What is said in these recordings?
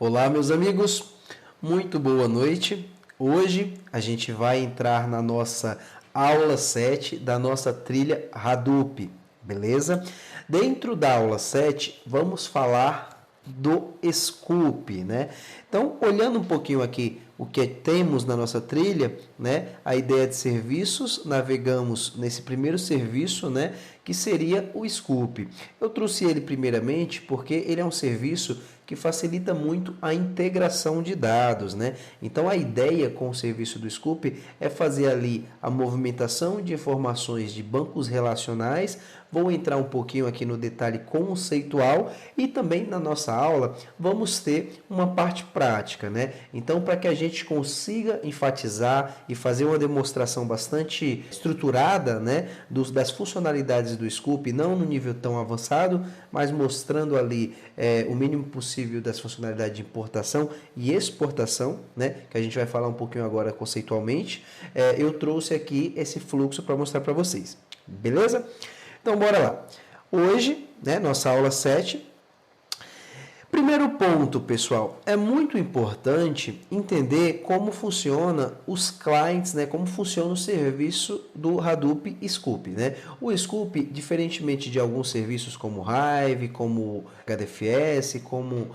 Olá, meus amigos, muito boa noite. Hoje a gente vai entrar na nossa aula 7 da nossa trilha Hadoop, beleza? Dentro da aula 7, vamos falar do Scoop, né? Então, olhando um pouquinho aqui o que temos na nossa trilha, né? A ideia de serviços, navegamos nesse primeiro serviço, né? Que seria o Scoop. Eu trouxe ele primeiramente porque ele é um serviço que facilita muito a integração de dados, né? Então a ideia com o serviço do Scoop é fazer ali a movimentação de informações de bancos relacionais. Vou entrar um pouquinho aqui no detalhe conceitual e também na nossa aula vamos ter uma parte prática, né? Então, para que a gente consiga enfatizar e fazer uma demonstração bastante estruturada, né, das funcionalidades do Scoop, não no nível tão avançado, mas mostrando ali o mínimo possível das funcionalidades de importação e exportação, né, que a gente vai falar um pouquinho agora conceitualmente, eu trouxe aqui esse fluxo para mostrar para vocês, beleza? Então, bora lá. Hoje, né, nossa aula 7. Primeiro ponto, pessoal, é muito importante entender como funciona os clients, né? Como funciona o serviço do Hadoop Scoop, né? O Scoop, diferentemente de alguns serviços como Hive, como HDFS, como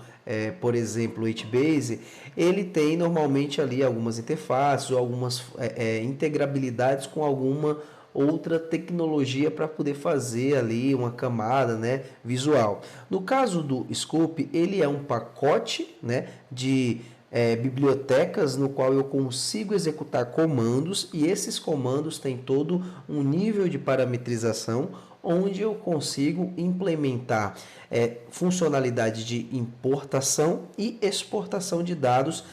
por exemplo o HBase, ele tem normalmente ali algumas interfaces ou algumas integrabilidades com alguma outra tecnologia para poder fazer ali uma camada, né, visual. No caso do Scoop, ele é um pacote, né, de bibliotecas no qual eu consigo executar comandos e esses comandos têm todo um nível de parametrização onde eu consigo implementar funcionalidade de importação e exportação de dados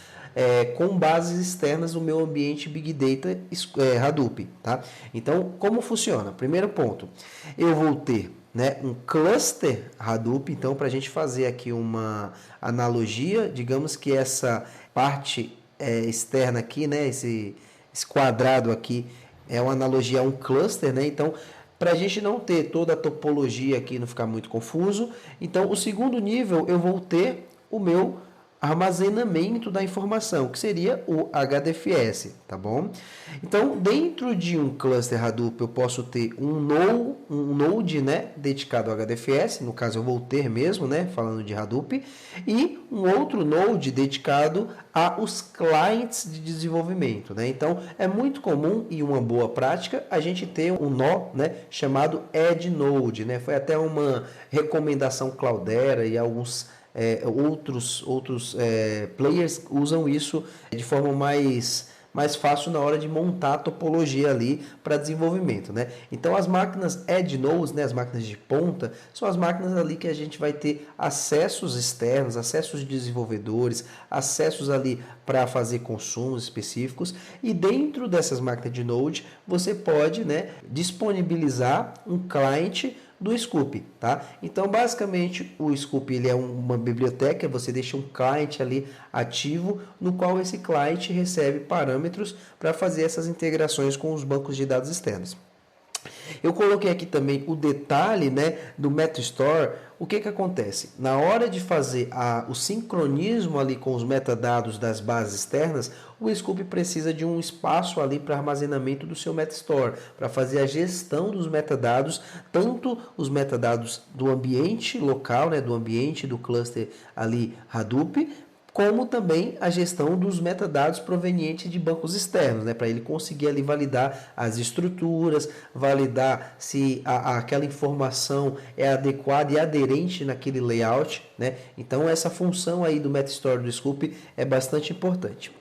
com bases externas no meu ambiente Big Data Hadoop, tá? Então, como funciona? Primeiro ponto, eu vou ter, né, um cluster Hadoop. Então, para a gente fazer aqui uma analogia, digamos que essa parte externa aqui, né, esse quadrado aqui é uma analogia a um cluster, né? Então, para a gente não ter toda a topologia aqui, não ficar muito confuso, então o segundo nível eu vou ter o meu armazenamento da informação, que seria o HDFS, tá bom? Então, dentro de um cluster Hadoop, eu posso ter um node, né, dedicado ao HDFS, no caso eu vou ter mesmo, né, falando de Hadoop, e um outro node dedicado aos clients de desenvolvimento, né? Então, é muito comum e uma boa prática a gente ter um nó, né, chamado Edge Node, né? Foi até uma recomendação Cloudera e alguns outros players usam isso de forma mais fácil na hora de montar a topologia ali para desenvolvimento, né? Então as máquinas edge nodes, né, as máquinas de ponta, são as máquinas ali que a gente vai ter acessos externos, acessos de desenvolvedores, acessos ali para fazer consumos específicos, e dentro dessas máquinas de node você pode, né, disponibilizar um cliente do Scoop, tá? Então, basicamente, o Scoop ele é uma biblioteca, você deixa um client ali ativo, no qual esse client recebe parâmetros para fazer essas integrações com os bancos de dados externos. Eu coloquei aqui também o detalhe, né, do MetaStore. O que acontece? Na hora de fazer o sincronismo ali com os metadados das bases externas, o Scoop precisa de um espaço ali para armazenamento do seu MetaStore, para fazer a gestão dos metadados, tanto os metadados do ambiente local, né, do ambiente do cluster ali Hadoop, como também a gestão dos metadados provenientes de bancos externos, né, para ele conseguir ali validar as estruturas, validar se aquela informação é adequada e aderente naquele layout, né? Então essa função aí do MetaStore do Scoop é bastante importante.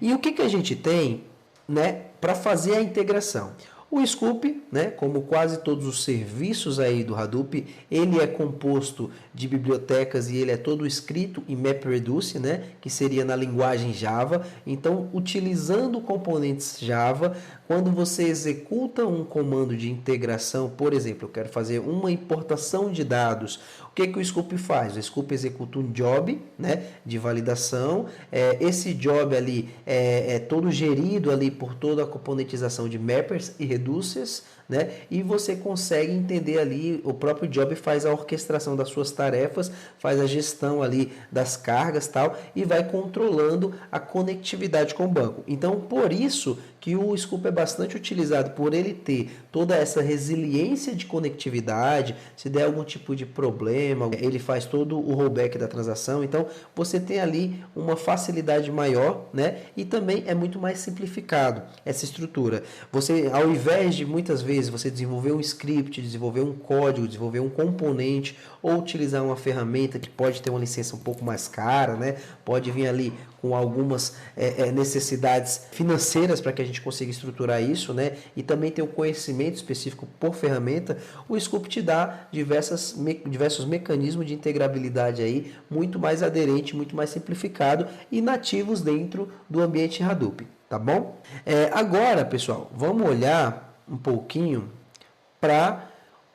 E o que a gente tem, né, para fazer a integração? O Scoop, né, como quase todos os serviços aí do Hadoop, ele é composto de bibliotecas e ele é todo escrito em MapReduce, né, que seria na linguagem Java. Então, utilizando componentes Java, quando você executa um comando de integração, por exemplo, eu quero fazer uma importação de dados, o que o Scoop faz? O Scoop executa um job, né, de validação. Esse job ali é todo gerido ali por toda a componentização de mappers e reducers, né? E você consegue entender ali, o próprio job faz a orquestração das suas tarefas, faz a gestão ali das cargas, tal, e vai controlando a conectividade com o banco. Então, por isso que o Scoop é bastante utilizado, por ele ter toda essa resiliência de conectividade. Se der algum tipo de problema, ele faz todo o rollback da transação. Então, você tem ali uma facilidade maior, né? E também é muito mais simplificado essa estrutura. Você, ao invés de muitas vezes você desenvolver um script, desenvolver um código, desenvolver um componente ou utilizar uma ferramenta que pode ter uma licença um pouco mais cara, né? Pode vir ali com algumas necessidades financeiras para que a gente consiga estruturar isso, né? E também ter um conhecimento específico por ferramenta. O Scoop te dá diversos mecanismos de integrabilidade aí, muito mais aderente, muito mais simplificado e nativos dentro do ambiente Hadoop, tá bom? Agora, pessoal, vamos olhar um pouquinho para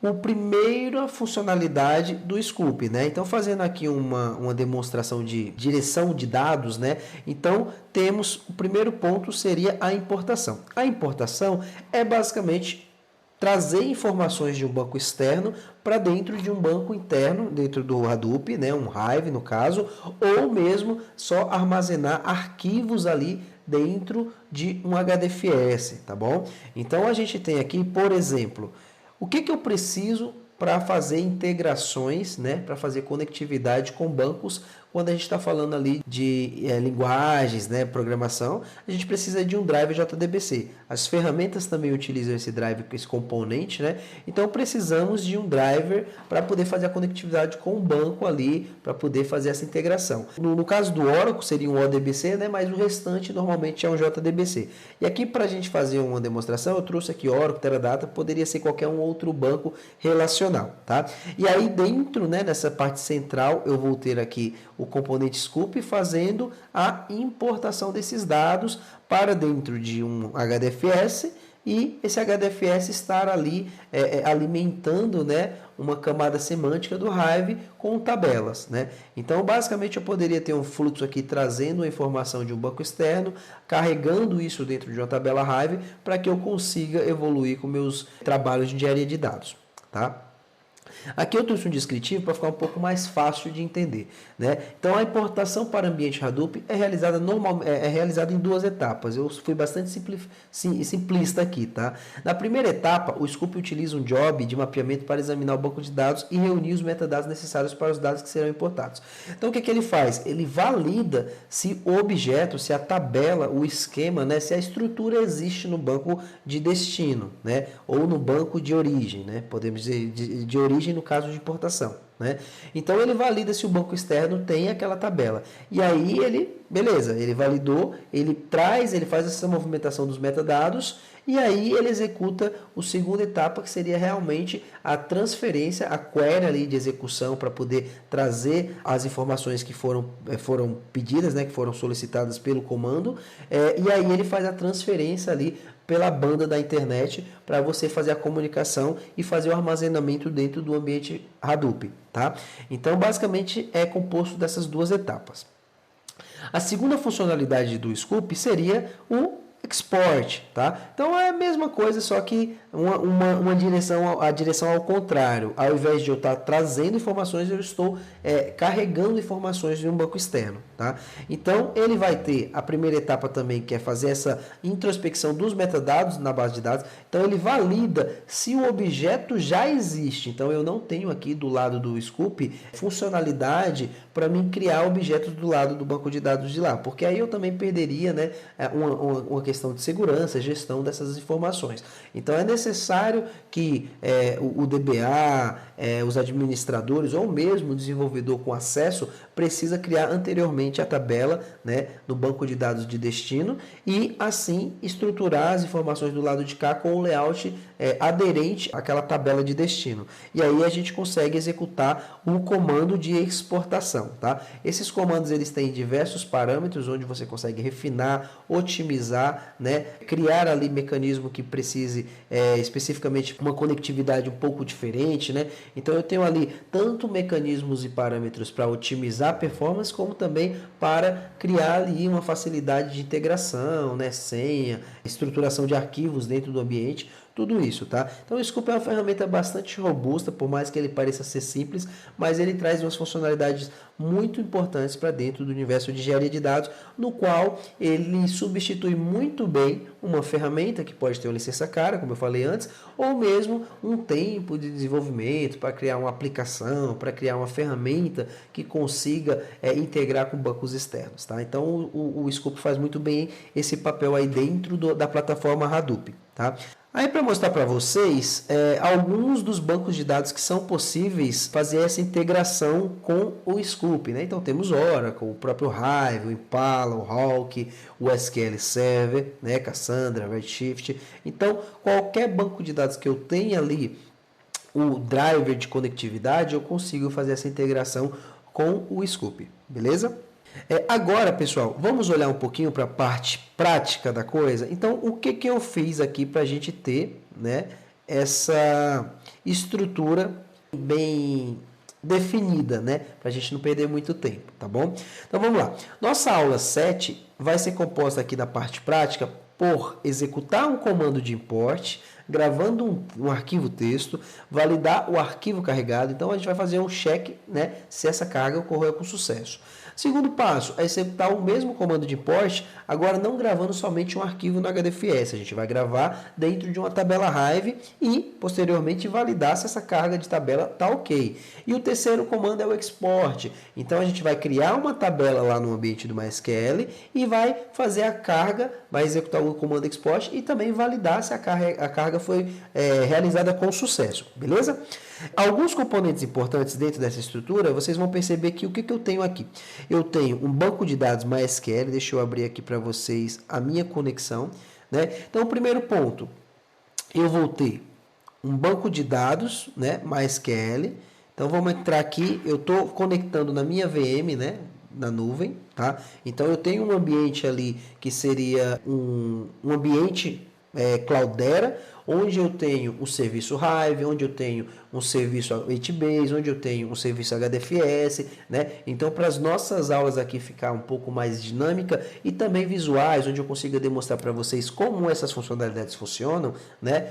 a primeira funcionalidade do Scoop, né? Então, fazendo aqui uma demonstração de direção de dados, né? Então, temos o primeiro ponto seria a importação. A importação é basicamente trazer informações de um banco externo para dentro de um banco interno, dentro do Hadoop, né? Um Hive, no caso, ou mesmo só armazenar arquivos ali dentro de um HDFS, tá bom? Então, a gente tem aqui, por exemplo, o que eu preciso para fazer integrações, né, para fazer conectividade com bancos, quando a gente está falando ali de linguagens, né, programação, a gente precisa de um driver JDBC. As ferramentas também utilizam esse driver, esse componente, né? Então precisamos de um driver para poder fazer a conectividade com o banco ali, para poder fazer essa integração. No caso do Oracle seria um ODBC, né, mas o restante normalmente é um JDBC. E aqui para a gente fazer uma demonstração, eu trouxe aqui Oracle, Teradata, poderia ser qualquer um outro banco relacional, tá? E aí dentro, né, nessa parte central, eu vou ter aqui o componente Scoop fazendo a importação desses dados para dentro de um HDFS e esse HDFS estar ali alimentando, né, uma camada semântica do Hive com tabelas, né? Então, basicamente, eu poderia ter um fluxo aqui trazendo a informação de um banco externo, carregando isso dentro de uma tabela Hive para que eu consiga evoluir com meus trabalhos de engenharia de dados, tá? Aqui eu trouxe um descritivo para ficar um pouco mais fácil de entender, né? Então, a importação para ambiente Hadoop é realizada em duas etapas. Eu fui bastante simplista aqui, tá? Na primeira etapa, o Scoop utiliza um job de mapeamento para examinar o banco de dados e reunir os metadados necessários para os dados que serão importados. Então, o que ele faz? Ele valida se o objeto, se a tabela, o esquema, né, se a estrutura existe no banco de destino, né, ou no banco de origem, né? Podemos dizer de origem no caso de importação, né? Então ele valida se o banco externo tem aquela tabela. E aí ele validou, ele faz essa movimentação dos metadados e aí ele executa a segunda etapa, que seria realmente a transferência, a query ali de execução para poder trazer as informações que foram pedidas, né, que foram solicitadas pelo comando, e aí ele faz a transferência ali pela banda da internet para você fazer a comunicação e fazer o armazenamento dentro do ambiente Hadoop, tá? Então, basicamente, é composto dessas duas etapas. A segunda funcionalidade do Scoop seria o export, tá? Então é a mesma coisa, só que a direção ao contrário. Ao invés de eu estar trazendo informações, eu estou carregando informações de um banco externo, tá? Então ele vai ter a primeira etapa também, que é fazer essa introspecção dos metadados na base de dados. Então ele valida se o objeto já existe. Então eu não tenho aqui do lado do Scoop funcionalidade para mim criar objetos do lado do banco de dados de lá, porque aí eu também perderia, né, uma questão de segurança, gestão dessas informações. Então é necessário que o DBA, os administradores ou mesmo o desenvolvedor com acesso precisa criar anteriormente a tabela, né, no banco de dados de destino e assim estruturar as informações do lado de cá com o layout aderente àquela tabela de destino. E aí a gente consegue executar o comando de exportação. integração, tá? Esses comandos eles têm diversos parâmetros onde você consegue refinar, otimizar, né? Criar ali mecanismo que precise especificamente uma conectividade um pouco diferente, né? Então eu tenho ali tanto mecanismos e parâmetros para otimizar a performance, como também para criar ali uma facilidade de integração, né? Senha, estruturação de arquivos dentro do ambiente, tudo isso, tá? Então o Scoop é uma ferramenta bastante robusta, por mais que ele pareça ser simples, mas ele traz umas funcionalidades muito importantes para dentro do universo de engenharia de dados, no qual ele substitui muito bem uma ferramenta que pode ter uma licença cara, como eu falei antes, ou mesmo um tempo de desenvolvimento para criar uma aplicação, para criar uma ferramenta que consiga integrar com bancos externos, tá? Então o Scoop faz muito bem esse papel aí dentro da plataforma Hadoop, tá? Aí para mostrar para vocês alguns dos bancos de dados que são possíveis fazer essa integração com o Scoop, né? Então temos Oracle, o próprio Hive, o Impala, o Hawk, o SQL Server, né? Cassandra, Redshift. Então qualquer banco de dados que eu tenha ali o driver de conectividade, eu consigo fazer essa integração com o Scoop, beleza? Agora, pessoal, vamos olhar um pouquinho para a parte prática da coisa. Então, o que eu fiz aqui para a gente ter, né, essa estrutura bem definida, né, para a gente não perder muito tempo, tá bom? Então, vamos lá. Nossa aula 7 vai ser composta aqui na parte prática por executar um comando de import, gravando um arquivo texto, validar o arquivo carregado. Então, a gente vai fazer um check, né, se essa carga ocorreu com sucesso. Segundo passo é executar o mesmo comando de import, agora não gravando somente um arquivo no HDFS. A gente vai gravar dentro de uma tabela Hive e, posteriormente, validar se essa carga de tabela está ok. E o terceiro comando é o export. Então, a gente vai criar uma tabela lá no ambiente do MySQL e vai fazer a carga, vai executar o comando export e também validar se a carga foi realizada com sucesso. Beleza? Alguns componentes importantes dentro dessa estrutura, vocês vão perceber que o que eu tenho aqui? Eu tenho um banco de dados MySQL, deixa eu abrir aqui para vocês a minha conexão, né? Então, o primeiro ponto, eu vou ter um banco de dados, né, MySQL. Então, vamos entrar aqui, eu estou conectando na minha VM, né, na nuvem, tá? Então, eu tenho um ambiente ali que seria um ambiente Cloudera, onde eu tenho um serviço Hive, onde eu tenho um serviço HBase, onde eu tenho um serviço HDFS, né? Então, para as nossas aulas aqui ficar um pouco mais dinâmica e também visuais, onde eu consiga demonstrar para vocês como essas funcionalidades funcionam, né?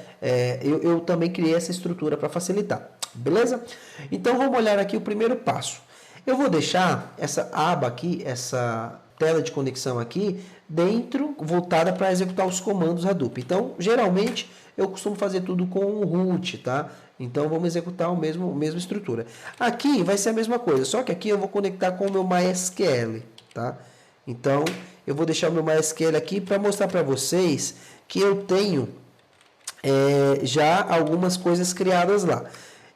Eu também criei essa estrutura para facilitar, beleza? Então, vamos olhar aqui o primeiro passo. Eu vou deixar essa aba aqui, essa tela de conexão aqui, dentro, voltada para executar os comandos Hadoop. Então, geralmente, eu costumo fazer tudo com o root, tá? Então, vamos executar a mesma estrutura. Aqui vai ser a mesma coisa, só que aqui eu vou conectar com o meu MySQL, tá? Então, eu vou deixar o meu MySQL aqui para mostrar para vocês que eu tenho já algumas coisas criadas lá.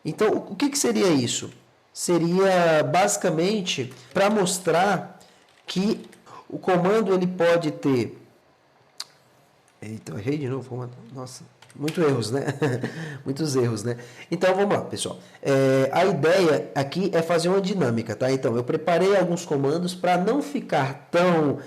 Então, o que seria isso? Seria basicamente para mostrar que o comando ele pode ter... Eita, eu errei de novo, comando. Nossa, muitos erros, né? Muitos erros, né? Então, vamos lá, pessoal. A ideia aqui é fazer uma dinâmica, tá? Então, eu preparei alguns comandos para não ficar tão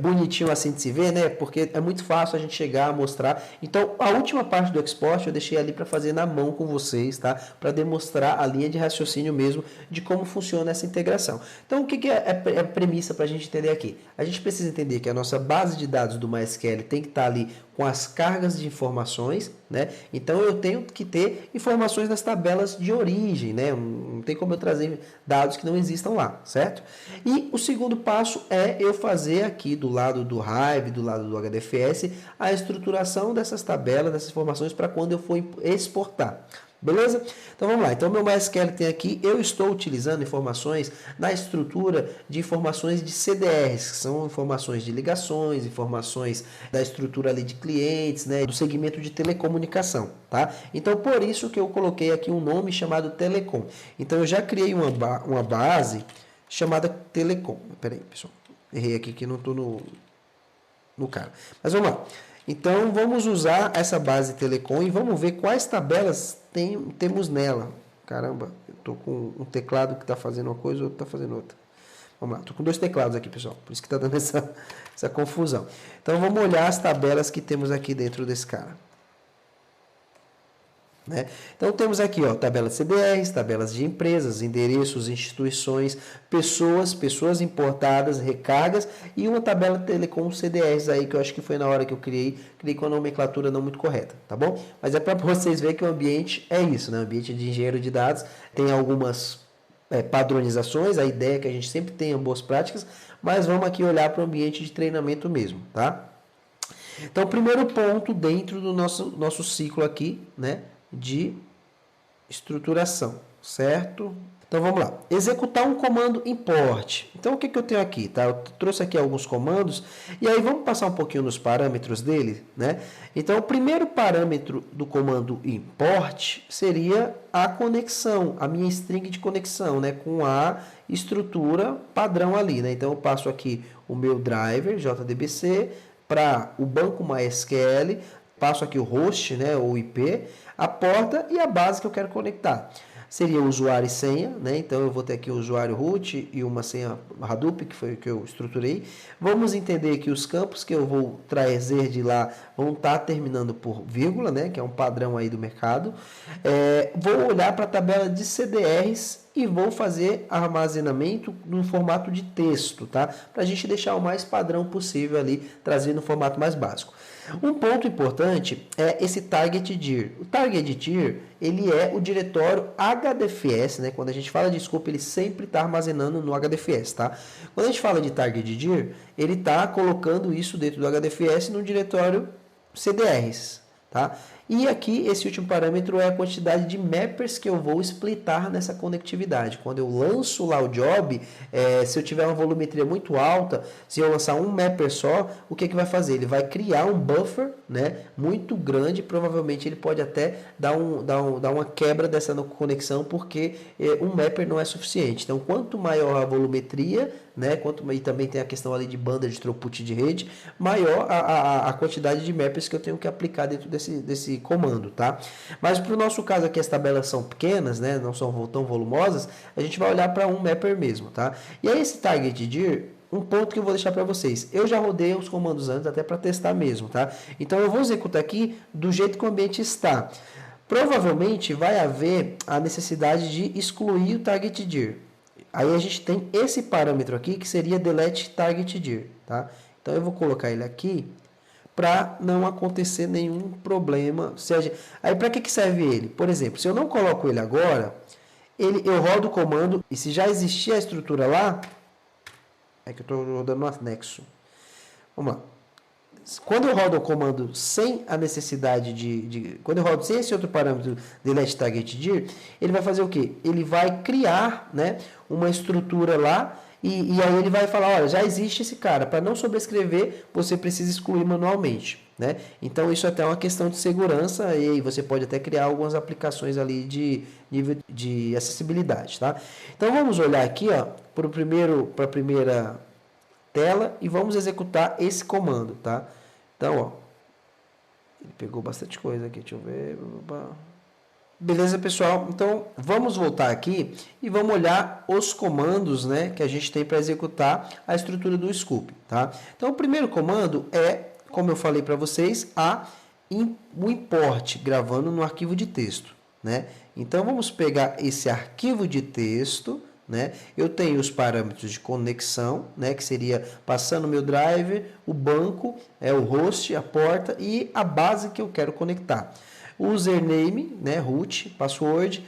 bonitinho assim de se ver, né? Porque é muito fácil a gente chegar a mostrar. Então, a última parte do export eu deixei ali para fazer na mão com vocês, tá? Para demonstrar a linha de raciocínio mesmo de como funciona essa integração. Então, o que é a premissa para a gente entender aqui? A gente precisa entender que a nossa base de dados do MySQL tem que estar ali com as cargas de informações, né? Então eu tenho que ter informações das tabelas de origem, né? Não tem como eu trazer dados que não existam lá, certo? E o segundo passo é eu fazer aqui do lado do Hive, do lado do HDFS, a estruturação dessas tabelas, dessas informações para quando eu for exportar. Beleza? Então vamos lá. Então meu MySQL tem aqui, eu estou utilizando informações na estrutura de informações de CDRs, que são informações de ligações, informações da estrutura ali de clientes, né, do segmento de telecomunicação, tá? Então por isso que eu coloquei aqui um nome chamado Telecom. Então eu já criei uma base chamada Telecom. Peraí, pessoal. Errei aqui que não estou no cara. Mas vamos lá. Então, vamos usar essa base Telecom e vamos ver quais tabelas temos nela. Caramba, eu estou com um teclado que está fazendo uma coisa e outro está fazendo outra. Vamos lá, estou com 2 teclados aqui, pessoal, por isso que está dando essa confusão. Então, vamos olhar as tabelas que temos aqui dentro desse cara. Né? Então, temos aqui, ó, tabela de CDRs, tabelas de empresas, endereços, instituições, pessoas importadas, recargas e uma tabela telecom CDRs aí, que eu acho que foi na hora que eu criei com a nomenclatura não muito correta, tá bom? Mas é para vocês verem que o ambiente é isso, né? O ambiente de engenheiro de dados tem algumas padronizações, a ideia é que a gente sempre tenha boas práticas, mas vamos aqui olhar para o ambiente de treinamento mesmo, tá? Então, primeiro ponto dentro do nosso ciclo aqui, né, de estruturação, certo? Então, vamos lá. Executar um comando import. Então, o que eu tenho aqui? Tá? Eu trouxe aqui alguns comandos e aí vamos passar um pouquinho nos parâmetros dele, né? Então, o primeiro parâmetro do comando import seria a conexão, a minha string de conexão, né, com a estrutura padrão ali, né? Então, eu passo aqui o meu driver JDBC para o banco MySQL, passo aqui o host, né, ou IP, a porta e a base que eu quero conectar. Seria o usuário e senha, né? Então eu vou ter aqui o usuário root e uma senha Hadoop, que foi o que eu estruturei. Vamos entender que os campos que eu vou trazer de lá vão estar terminando por vírgula, né? Que é um padrão aí do mercado. Vou olhar para a tabela de CDRs e vou fazer armazenamento no formato de texto, tá? Para a gente deixar o mais padrão possível ali, trazendo no formato mais básico. Um ponto importante é esse target dir. O target dir, ele é o diretório HDFS, né? Quando a gente fala de scope, ele sempre está armazenando no HDFS, tá? Quando a gente fala de target dir, ele está colocando isso dentro do HDFS no diretório CDRs, tá? E aqui, esse último parâmetro é a quantidade de mappers que eu vou splitar nessa conectividade. Quando eu lanço lá o job, se eu tiver uma volumetria muito alta, se eu lançar um mapper só, o que vai fazer? Ele vai criar um buffer, né, muito grande, provavelmente ele pode até dar uma quebra dessa conexão, porque um mapper não é suficiente. Então, quanto maior a volumetria, né, e também tem a questão ali de banda de throughput de rede, maior a quantidade de mappers que eu tenho que aplicar dentro desse comando, tá? Mas para o nosso caso aqui as tabelas são pequenas, né, não são tão volumosas, a gente vai olhar para um mapper mesmo, tá? E aí esse target dir, um ponto que eu vou deixar para vocês, eu já rodei os comandos antes até para testar mesmo, tá? Então eu vou executar aqui do jeito que o ambiente está. Provavelmente vai haver a necessidade de excluir o target dir. Aí a gente tem esse parâmetro aqui que seria delete target dir, tá? Então eu vou colocar ele aqui para não acontecer nenhum problema. Aí para que serve ele? Por exemplo, se eu não coloco ele agora, eu rodo o comando e se já existir a estrutura lá, é que eu estou rodando no anexo. Vamos lá. Quando eu rodo o comando sem a necessidade quando eu rodo sem esse outro parâmetro delete target dir, ele vai fazer o quê? Ele vai criar, né, uma estrutura lá e aí ele vai falar, olha, já existe esse cara, para não sobrescrever, você precisa excluir manualmente, né? Então isso até é uma questão de segurança e aí você pode até criar algumas aplicações ali de nível de acessibilidade, tá? Então vamos olhar aqui, ó, para a primeira tela e vamos executar esse comando, tá? Então, ó, ele pegou bastante coisa aqui, deixa eu ver. Beleza, pessoal? Então, vamos voltar aqui e vamos olhar os comandos, né, que a gente tem para executar a estrutura do scoop, tá? Então, o primeiro comando é, como eu falei para vocês, o import, gravando no arquivo de texto, né? Então, vamos pegar esse arquivo de texto, né? Eu tenho os parâmetros de conexão, né, que seria passando o meu driver, o banco, o host, a porta e a base que eu quero conectar. Username, né, root, password,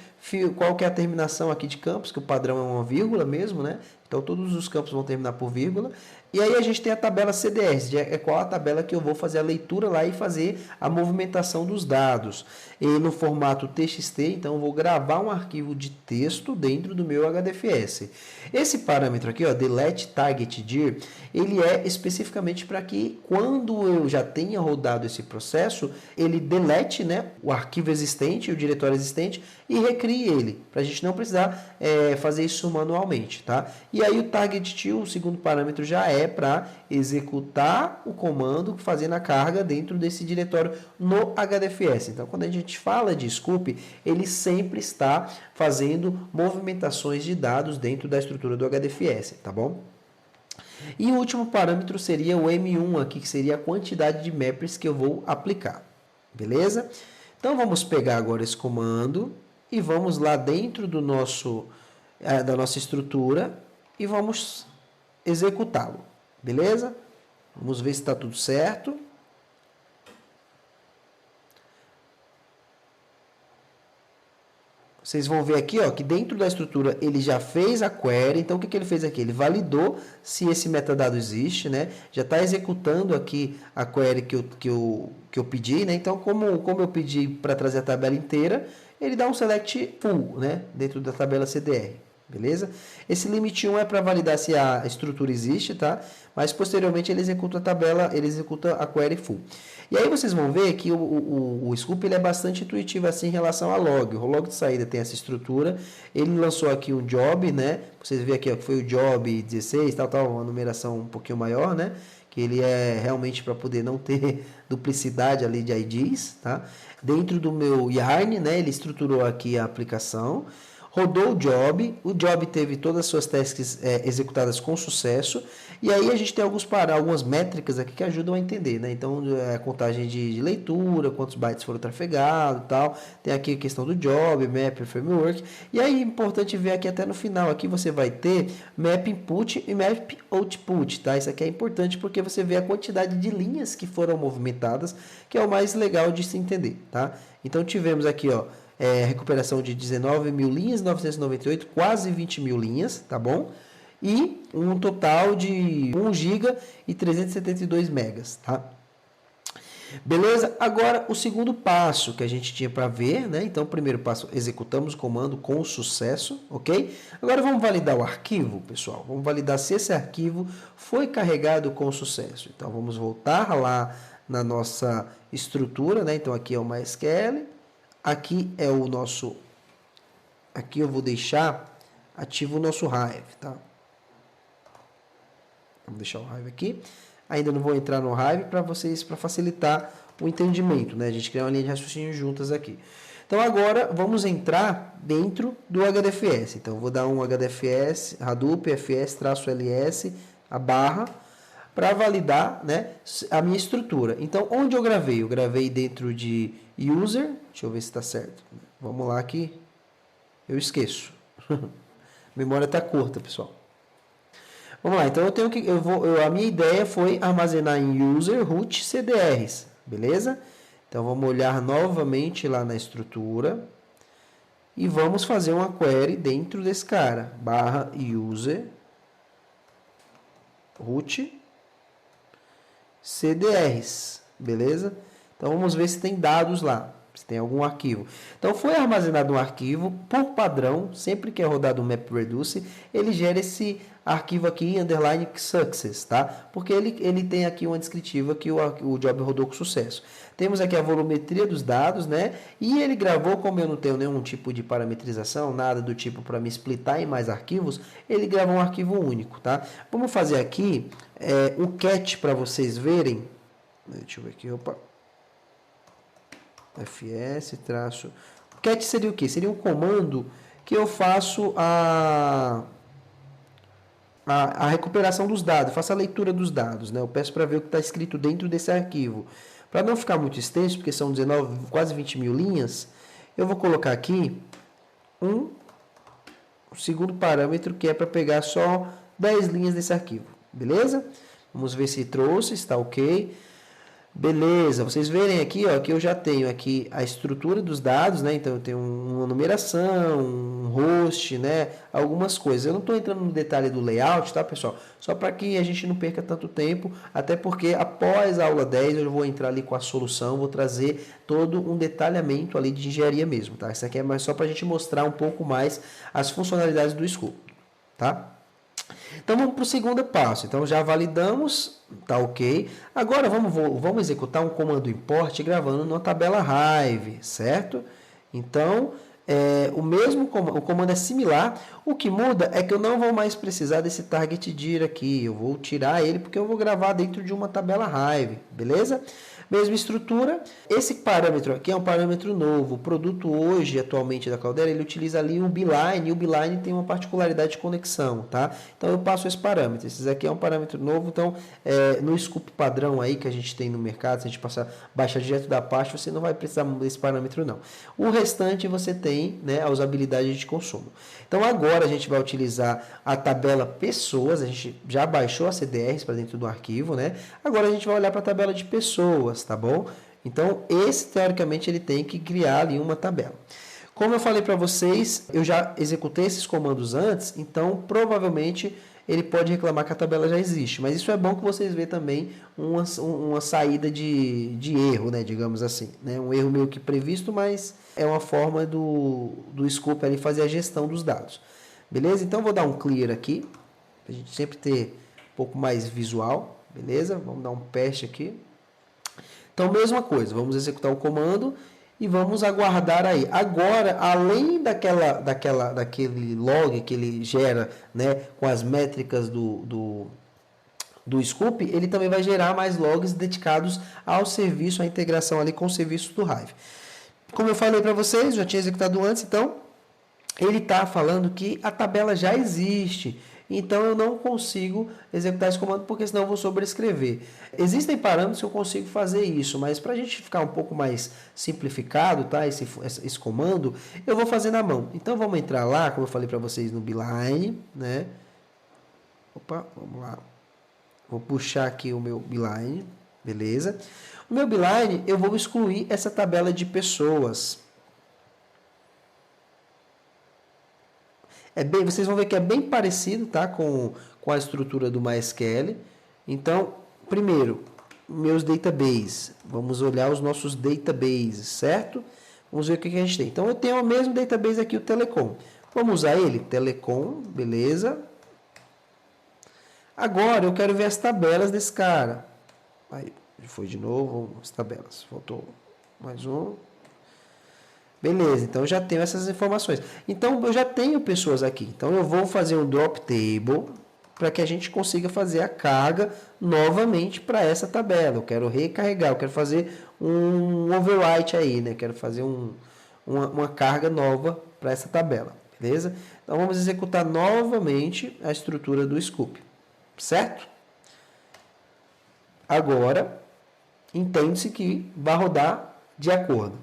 qual que é a terminação aqui de campos, que o padrão é uma vírgula mesmo, né? Então todos os campos vão terminar por vírgula. E aí a gente tem a tabela CDS, é qual a tabela que eu vou fazer a leitura lá e fazer a movimentação dos dados. E no formato TXT, então eu vou gravar um arquivo de texto dentro do meu HDFS. Esse parâmetro aqui, ó, delete target dir, ele é especificamente para que quando eu já tenha rodado esse processo, ele delete, né, o arquivo existente, o diretório existente e recrie ele, para a gente não precisar fazer isso manualmente, tá? E aí o target till, o segundo parâmetro já é é para executar o comando fazendo a carga dentro desse diretório no HDFS. Então, quando a gente fala de scoop, ele sempre está fazendo movimentações de dados dentro da estrutura do HDFS, tá bom? E o último parâmetro seria o M1 aqui, que seria a quantidade de mappers que eu vou aplicar, beleza? Então, vamos pegar agora esse comando e vamos lá dentro do da nossa estrutura e vamos executá-lo, beleza? Vamos ver se está tudo certo. Vocês vão ver aqui, ó, que dentro da estrutura ele já fez a query. Então, o que ele fez aqui? Ele validou se esse metadado existe, né? Já está executando aqui a query que eu pedi, né? Então, como eu pedi para trazer a tabela inteira, ele dá um select full, né? Dentro da tabela CDR, beleza? Esse limit 1 é para validar se a estrutura existe, tá? Mas posteriormente ele executa a tabela, ele executa a query full. E aí vocês vão ver que o Scoop ele é bastante intuitivo assim em relação a log. O log de saída tem essa estrutura. Ele lançou aqui um job, né? Vocês veem aqui ó, que foi o job 16, uma numeração um pouquinho maior, né? Que ele é realmente para poder não ter duplicidade ali de IDs, tá? Dentro do meu Yarn, né? Ele estruturou aqui a aplicação. Rodou o job teve todas as suas tasks executadas com sucesso, e aí a gente tem algumas métricas aqui que ajudam a entender, né? Então, a contagem de leitura, quantos bytes foram trafegados e tal, tem aqui a questão do job, map, framework, e aí é importante ver aqui até no final, aqui você vai ter map input e map output, tá? Isso aqui é importante porque você vê a quantidade de linhas que foram movimentadas, que é o mais legal de se entender, tá? Então, tivemos aqui, ó, recuperação de 19 mil linhas, 998, quase 20 mil linhas, tá bom? E um total de 1 GB e 372 megas, tá? Beleza? Agora, o segundo passo que a gente tinha para ver, né? Então, o primeiro passo, executamos o comando com sucesso, ok? Agora, vamos validar o arquivo, pessoal. Vamos validar se esse arquivo foi carregado com sucesso. Então, vamos voltar lá na nossa estrutura, né? Então, aqui é o MySQL. Aqui é o nosso... Aqui eu vou deixar ativo o nosso Hive, tá? Vamos deixar o Hive aqui. Ainda não vou entrar no Hive para facilitar o entendimento, né? A gente cria uma linha de raciocínio juntas aqui. Então, agora, vamos entrar dentro do HDFS. Então, eu vou dar um HDFS, Hadoop, fs-ls, a barra, para validar, né, a minha estrutura. Então, onde eu gravei? Eu gravei dentro de user. Deixa eu ver se está certo. Vamos lá aqui. Eu esqueço. A memória está curta, pessoal. Vamos lá. Então, a minha ideia foi armazenar em user, root, CDRs. Beleza? Então, vamos olhar novamente lá na estrutura. E vamos fazer uma query dentro desse cara. Barra user, root, CDRs, beleza? Então vamos ver se tem dados lá, se tem algum arquivo. Então foi armazenado um arquivo, por padrão, sempre que é rodado um MapReduce, ele gera esse arquivo aqui, underline success, tá? Porque ele tem aqui uma descritiva que o job rodou com sucesso. Temos aqui a volumetria dos dados, né? E ele gravou, como eu não tenho nenhum tipo de parametrização, nada do tipo para me splitar em mais arquivos, ele gravou um arquivo único, tá? Vamos fazer aqui um cat para vocês verem. Deixa eu ver aqui, opa. fs traço. Cat seria o quê? Seria um comando que eu faço a recuperação dos dados, faço a leitura dos dados, né? Eu peço para ver o que está escrito dentro desse arquivo. Para não ficar muito extenso, porque são 19, quase 20 mil linhas, eu vou colocar aqui um segundo parâmetro que é para pegar só 10 linhas desse arquivo, beleza? Vamos ver se trouxe, está ok. Beleza, vocês verem aqui, ó, que eu já tenho aqui a estrutura dos dados, né? Então eu tenho uma numeração, um host, né? Algumas coisas. Eu não estou entrando no detalhe do layout, tá, pessoal? Só para que a gente não perca tanto tempo, até porque após a aula 10 eu vou entrar ali com a solução, vou trazer todo um detalhamento ali de engenharia mesmo, tá? Isso aqui é mais só para a gente mostrar um pouco mais as funcionalidades do Scoop, tá? Então vamos para o segundo passo. Então já validamos, tá ok. Agora vamos executar um comando import gravando numa tabela Hive, certo? Então o comando é similar. O que muda é que eu não vou mais precisar desse target dir aqui. Eu vou tirar ele porque eu vou gravar dentro de uma tabela Hive, beleza? Mesma estrutura. Esse parâmetro aqui é um parâmetro novo. O produto hoje, atualmente da Cloudera, ele utiliza ali o beeline. E o beeline tem uma particularidade de conexão, tá? Então eu passo esse parâmetro. Esse aqui é um parâmetro novo. Então no scoop padrão aí que a gente tem no mercado, se a gente baixar direto da pasta, você não vai precisar desse parâmetro não. O restante você tem, né, a usabilidade de consumo. Então agora a gente vai utilizar a tabela pessoas. A gente já baixou as CDRs para dentro do arquivo, né? Agora a gente vai olhar para a tabela de pessoas, tá bom? Então esse teoricamente ele tem que criar ali uma tabela. Como eu falei para vocês, eu já executei esses comandos antes, então provavelmente ele pode reclamar que a tabela já existe. Mas isso é bom que vocês vejam também uma saída de erro, né, digamos assim. Né? Um erro meio que previsto, mas é uma forma do scope ali fazer a gestão dos dados. Beleza? Então vou dar um clear aqui, para a gente sempre ter um pouco mais visual. Beleza? Vamos dar um patch aqui. Então, mesma coisa, vamos executar o comando e vamos aguardar aí. Agora, além daquele log que ele gera, né, com as métricas do Scoop, ele também vai gerar mais logs dedicados ao serviço, à integração ali com o serviço do Hive. Como eu falei para vocês, já tinha executado antes, então ele está falando que a tabela já existe. Então eu não consigo executar esse comando porque senão eu vou sobrescrever. Existem parâmetros que eu consigo fazer isso, mas para a gente ficar um pouco mais simplificado, tá? Esse comando, eu vou fazer na mão. Então vamos entrar lá, como eu falei para vocês, no beeline, né? Opa, vamos lá. Vou puxar aqui o meu beeline, beleza? O meu beeline, eu vou excluir essa tabela de pessoas. Vocês vão ver que é bem parecido, tá, com a estrutura do MySQL. Então, primeiro, meus databases. Vamos olhar os nossos databases, certo? Vamos ver o que a gente tem. Então, eu tenho o mesmo database aqui, o Telecom. Vamos usar ele? Telecom, beleza. Agora, eu quero ver as tabelas desse cara. Aí, foi de novo, as tabelas. Faltou mais um. Beleza, então eu já tenho essas informações. Então eu já tenho pessoas aqui. Então eu vou fazer um drop table para que a gente consiga fazer a carga novamente para essa tabela. Eu quero recarregar, eu quero fazer um overwrite aí, né? Quero fazer uma carga nova para essa tabela, beleza? Então vamos executar novamente a estrutura do scoop, certo? Agora, entende-se que vai rodar de acordo.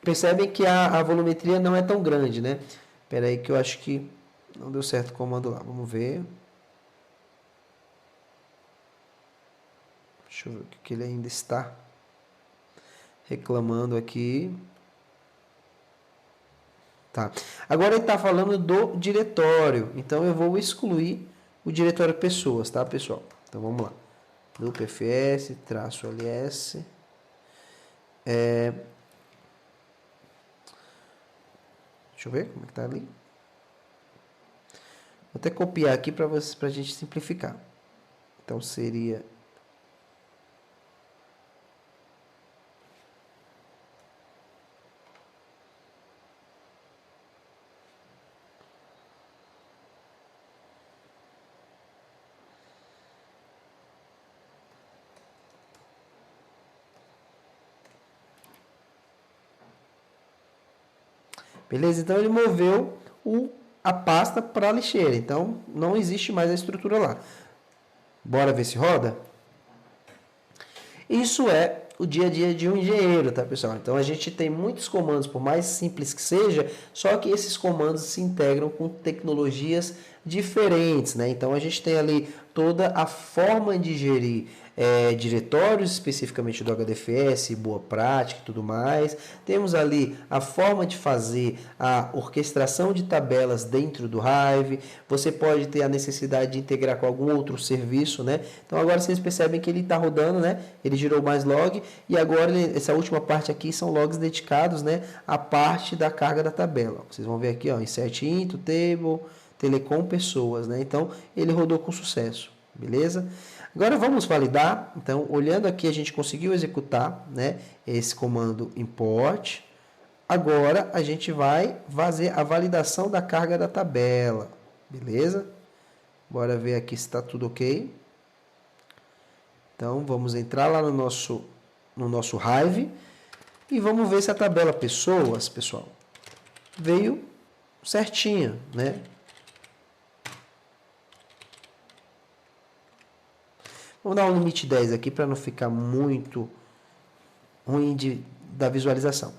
Percebem que a volumetria não é tão grande, né? Espera aí que eu acho que não deu certo o comando lá. Vamos ver. Deixa eu ver o que ele ainda está reclamando aqui. Tá. Agora ele está falando do diretório. Então eu vou excluir o diretório pessoas, tá, pessoal? Então vamos lá. Do PFS, -ls. Deixa eu ver como é que tá ali. Vou até copiar aqui para a gente simplificar. Então seria... Beleza? Então ele moveu a pasta para a lixeira. Então não existe mais a estrutura lá. Bora ver se roda? Isso é o dia a dia de um engenheiro, tá, pessoal? Então a gente tem muitos comandos, por mais simples que seja, só que esses comandos se integram com tecnologias diferentes, né? Então a gente tem ali toda a forma de gerir diretórios, especificamente do HDFS, boa prática e tudo mais. Temos ali a forma de fazer a orquestração de tabelas dentro do Hive. Você pode ter a necessidade de integrar com algum outro serviço, né? Então agora vocês percebem que ele está rodando, né? Ele gerou mais log e agora essa última parte aqui são logs dedicados, né, à parte da carga da tabela. Vocês vão ver aqui, ó, insert into table, telecom pessoas, né? Então ele rodou com sucesso, beleza? Agora vamos validar. Então, olhando aqui, a gente conseguiu executar, né, esse comando import. agora a gente vai fazer a validação da carga da tabela, beleza? Bora ver aqui se está tudo ok. Então, vamos entrar lá no nosso Hive e vamos ver se a tabela pessoas, pessoal, veio certinha, né? Vamos dar um limite 10 aqui para não ficar muito ruim da visualização.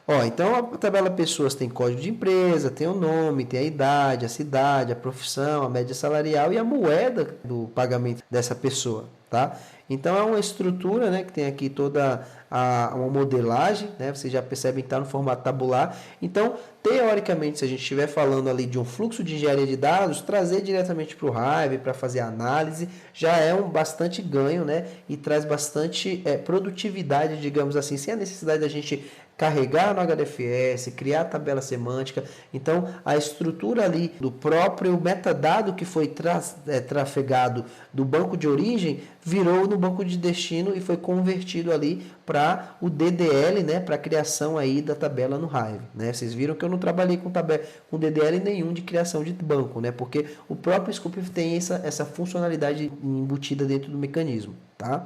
Ó, então a tabela pessoas tem código de empresa, tem o nome, tem a idade, a cidade, a profissão, a média salarial e a moeda do pagamento dessa pessoa, tá? Então é uma estrutura, né, que tem aqui toda uma modelagem, né? Vocês já percebem que está no formato tabular. Então, teoricamente, se a gente estiver falando ali de um fluxo de engenharia de dados, trazer diretamente para o Hive para fazer a análise já é um bastante ganho, né? E traz bastante produtividade, digamos assim, sem a necessidade da gente carregar no HDFS, criar tabela semântica. Então, a estrutura ali do próprio metadado que foi trafegado do banco de origem virou no banco de destino e foi convertido ali para o DDL, né, para a criação aí da tabela no Hive, né? Vocês viram que eu não trabalhei com DDL nenhum de criação de banco, né? Porque o próprio Scoop tem essa funcionalidade embutida dentro do mecanismo, tá?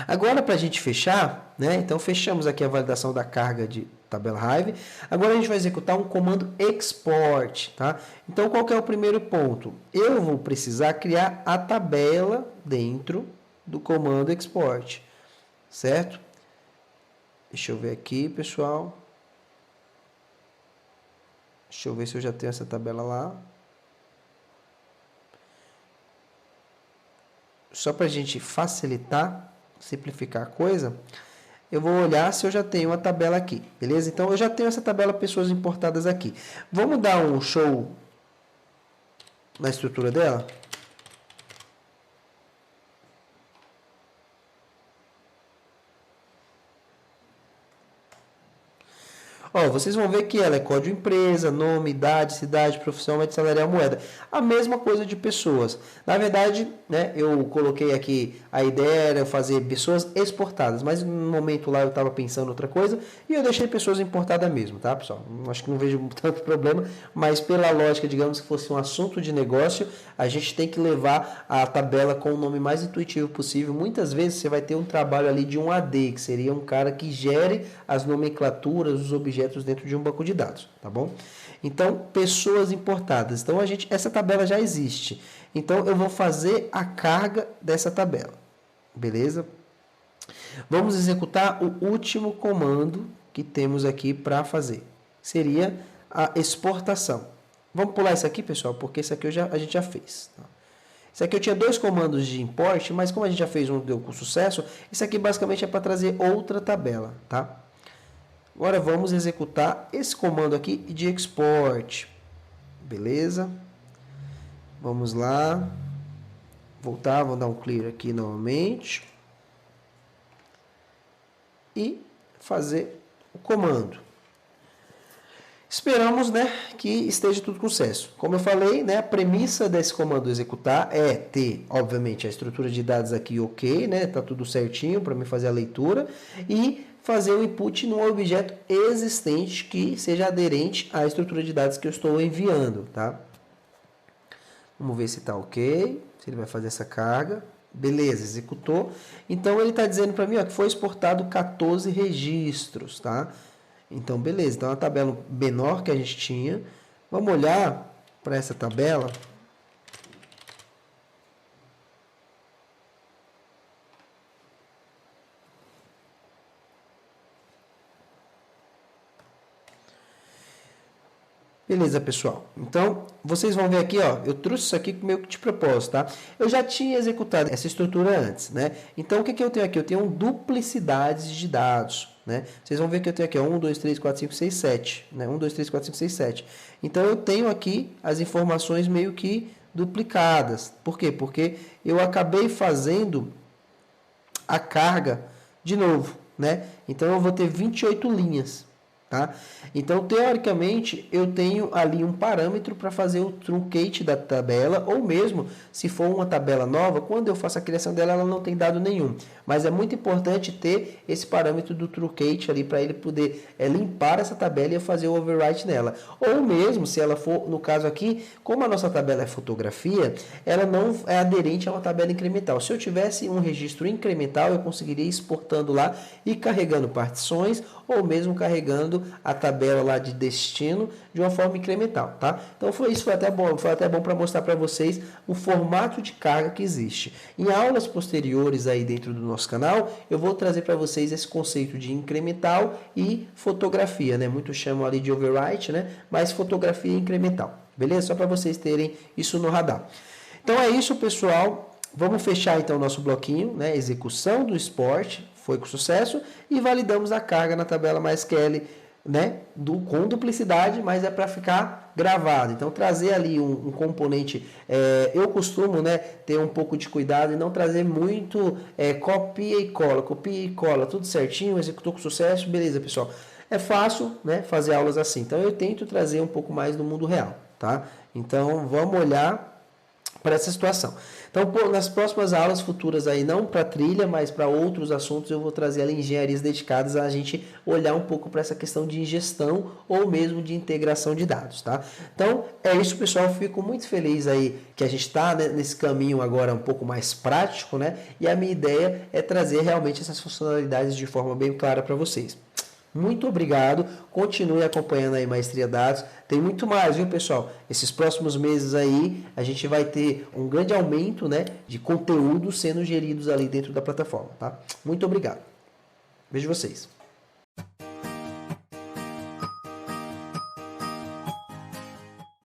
Agora, para a gente fechar, né? Então, fechamos aqui a validação da carga de tabela Hive. Agora, a gente vai executar um comando export, tá? Então, qual que é o primeiro ponto? Eu vou precisar criar a tabela dentro do comando export, certo? Deixa eu ver aqui, pessoal. Deixa eu ver se eu já tenho essa tabela lá. Só para a gente facilitar, simplificar a coisa, eu vou olhar se eu já tenho uma tabela aqui, beleza? Então, eu já tenho essa tabela pessoas importadas aqui. Vamos dar um show na estrutura dela? Ó, vocês vão ver que ela é código empresa, nome, idade, cidade, profissão, média salarial, moeda. A mesma coisa de pessoas. Na verdade, né, eu coloquei aqui, a ideia era fazer pessoas exportadas, mas no momento lá eu estava pensando outra coisa e eu deixei pessoas importadas mesmo, tá, pessoal? Acho que não vejo tanto problema, mas pela lógica, digamos que fosse um assunto de negócio, a gente tem que levar a tabela com o nome mais intuitivo possível. Muitas vezes você vai ter um trabalho ali de um AD, que seria um cara que gere as nomenclaturas, os objetos dentro de um banco de dados, tá bom? Então, pessoas importadas. Então, essa tabela já existe. Então, eu vou fazer a carga dessa tabela, beleza? Vamos executar o último comando que temos aqui para fazer. Seria a exportação. Vamos pular isso aqui, pessoal, porque isso aqui a gente já fez, tá? Isso aqui eu tinha dois comandos de import, mas como a gente já fez um deu com sucesso, isso aqui basicamente é para trazer outra tabela, tá? Agora vamos executar esse comando aqui de export. Beleza? Vamos lá. Voltar, vou dar um clear aqui novamente. E fazer o comando. Esperamos, né, que esteja tudo com sucesso. Como eu falei, né, a premissa desse comando executar é ter, obviamente, a estrutura de dados aqui ok, né, tá tudo certinho para mim fazer a leitura e fazer o input num objeto existente que seja aderente à estrutura de dados que eu estou enviando, tá? Vamos ver se está ok, se ele vai fazer essa carga. Beleza, executou. Então, ele está dizendo para mim ó, que foi exportado 14 registros, tá? Então, beleza. Então, a tabela menor que a gente tinha. Vamos olhar para essa tabela. Beleza, pessoal. Então, vocês vão ver aqui, ó, eu trouxe isso aqui meio que de propósito, tá? Eu já tinha executado essa estrutura antes, né? Então, o que que eu tenho aqui? Eu tenho duplicidades de dados, né? Vocês vão ver que eu tenho aqui, ó, 1, 2, 3, 4, 5, 6, 7, né? 1, 2, 3, 4, 5, 6, 7. Então, eu tenho aqui as informações meio que duplicadas. Por quê? Porque eu acabei fazendo a carga de novo, né? Então, eu vou ter 28 linhas, Tá? Então, teoricamente, eu tenho ali um parâmetro para fazer o truncate da tabela, ou mesmo, se for uma tabela nova, quando eu faço a criação dela, ela não tem dado nenhum. Mas é muito importante ter esse parâmetro do truncate ali, para ele poder limpar essa tabela e eu fazer o overwrite nela. Ou mesmo, se ela for, no caso aqui, como a nossa tabela é fotografia, ela não é aderente a uma tabela incremental. Se eu tivesse um registro incremental, eu conseguiria ir exportando lá e carregando partições, ou mesmo carregando a tabela lá de destino de uma forma incremental, tá? Então isso foi até bom para mostrar para vocês o formato de carga que existe. Em aulas posteriores aí dentro do nosso canal, eu vou trazer para vocês esse conceito de incremental e fotografia, né? Muitos chamam ali de overwrite, né? Mas fotografia incremental, beleza? Só para vocês terem isso no radar. Então é isso, pessoal. Vamos fechar então o nosso bloquinho, né? Execução do esporte foi com sucesso e validamos a carga na tabela MySQL, né? Com duplicidade, mas é para ficar gravado. Então trazer ali um componente, eu costumo, né, ter um pouco de cuidado e não trazer muito copia e cola, tudo certinho, executou com sucesso, beleza, pessoal. É fácil, né, fazer aulas assim. Então eu tento trazer um pouco mais do mundo real, tá? Então vamos olhar para essa situação. Então, nas próximas aulas futuras aí, não para trilha, mas para outros assuntos, eu vou trazer ali engenharias dedicadas a gente olhar um pouco para essa questão de ingestão ou mesmo de integração de dados, tá? Então, é isso, pessoal. Fico muito feliz aí que a gente está, né, nesse caminho agora um pouco mais prático, né? E a minha ideia é trazer realmente essas funcionalidades de forma bem clara para vocês. Muito obrigado, continue acompanhando aí Maestria Dados, tem muito mais, viu, pessoal? Esses próximos meses aí, a gente vai ter um grande aumento, né, de conteúdos sendo geridos ali dentro da plataforma, tá? Muito obrigado. Vejo vocês.